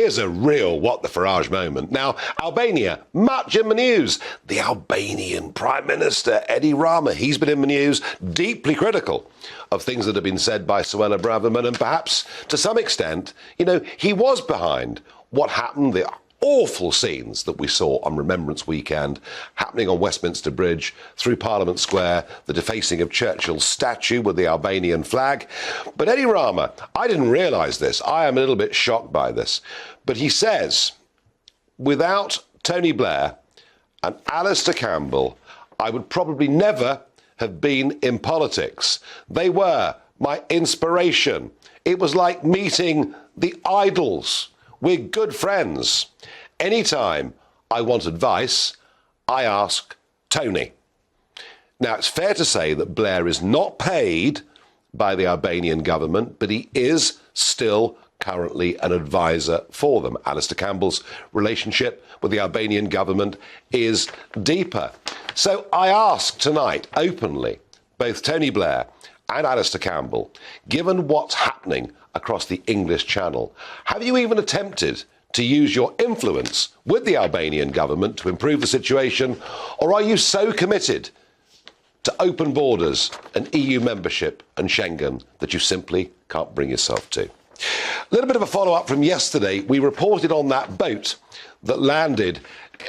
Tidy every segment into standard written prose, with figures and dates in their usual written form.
Here's a real what the Farage moment. Now, Albania, much in the news. The Albanian Prime Minister, Rama, he's been in the news, deeply critical of things that have been said by Suella Braverman, and perhaps to some extent, he was behind what happened, the awful scenes that we saw on Remembrance Weekend happening on Westminster Bridge, through Parliament Square, the defacing of Churchill's statue with the Albanian flag. But Rama, I didn't realise this. I am a little bit shocked by this. But he says, without Tony Blair and Alistair Campbell, I would probably never have been in politics. They were my inspiration. It was like meeting the idols. We're good friends. Anytime I want advice, I ask Tony. Now, it's fair to say that Blair is not paid by the Albanian government, but he is still currently an advisor for them. Alistair Campbell's relationship with the Albanian government is deeper. So I ask tonight, openly, both Tony Blair and Alistair Campbell, given what's happening across the English Channel, have you even attempted to use your influence with the Albanian government to improve the situation, or are you so committed to open borders and EU membership and Schengen that you simply can't bring yourself to? A little bit of a follow-up from yesterday. We reported on that boat that landed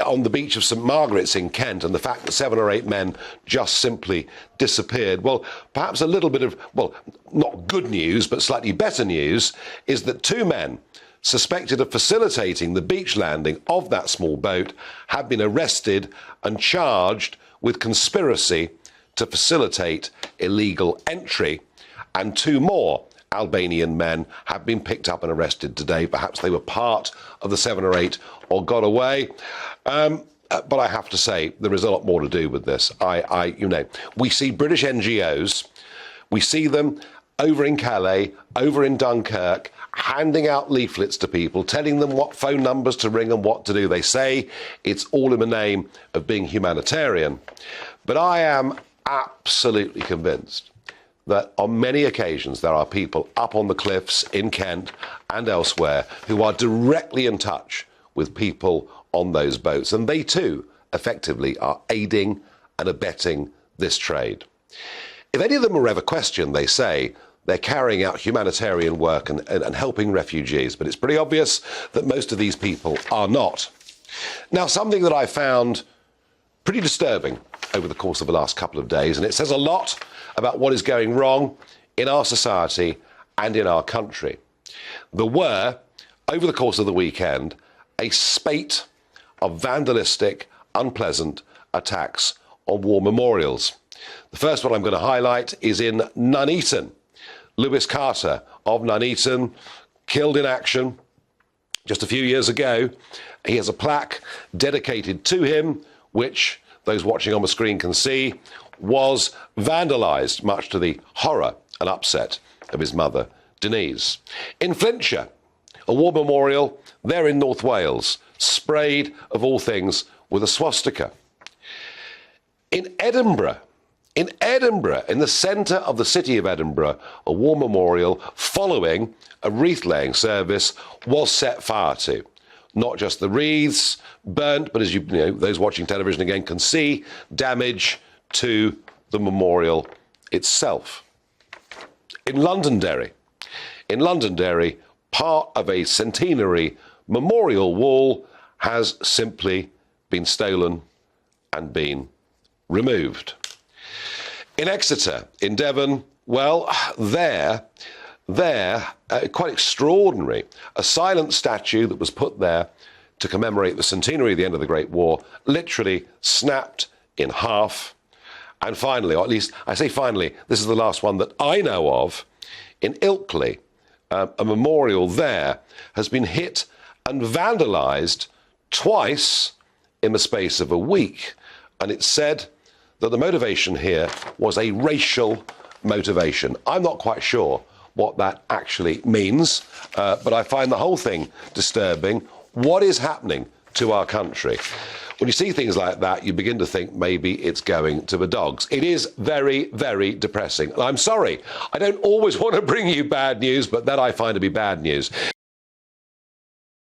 on the beach of St Margaret's in Kent, and the fact that 7 or 8 men just simply disappeared. Well, perhaps a little bit of, not good news, but slightly better news, is that 2 men suspected of facilitating the beach landing of that small boat have been arrested and charged with conspiracy to facilitate illegal entry, and 2 more Albanian men have been picked up and arrested today. Perhaps they were part of the 7 or 8 or got away. But I have to say, there is a lot more to do with this. We see British NGOs, we see them over in Calais, over in Dunkirk, handing out leaflets to people, telling them what phone numbers to ring and what to do. They say it's all in the name of being humanitarian. But I am absolutely convinced that on many occasions there are people up on the cliffs in Kent and elsewhere who are directly in touch with people on those boats, and they too effectively are aiding and abetting this trade. If any of them are ever questioned, they say they're carrying out humanitarian work and helping refugees, but it's pretty obvious that most of these people are not. Now, something that I found pretty disturbing over the course of the last couple of days, and it says a lot about what is going wrong in our society and in our country. There were, over the course of the weekend, a spate of vandalistic, unpleasant attacks on war memorials. The first one I'm going to highlight is in Nuneaton. Lewis Carter of Nuneaton, killed in action just a few years ago. He has a plaque dedicated to him, which those watching on the screen can see, was vandalised, much to the horror and upset of his mother, Denise. In Flintshire, a war memorial there in North Wales, sprayed, of all things, with a swastika. In Edinburgh, in the centre of the city of Edinburgh, a war memorial following a wreath-laying service was set fire to. Not just the wreaths burnt, but as those watching television again can see, damage to the memorial itself. In Londonderry, part of a centenary memorial wall has simply been stolen and been removed. In Exeter, in Devon, quite extraordinary. A silent statue that was put there to commemorate the centenary of the end of the Great War literally snapped in half. And finally, or at least I say finally, this is the last one that I know of, in Ilkley, a memorial there has been hit and vandalised twice in the space of a week. And it's said that the motivation here was a racial motivation. I'm not quite sure what that actually means, but I find the whole thing disturbing. What is happening to our country? When you see things like that, you begin to think maybe it's going to the dogs. It is very, very depressing. And I'm sorry, I don't always want to bring you bad news, but that I find to be bad news.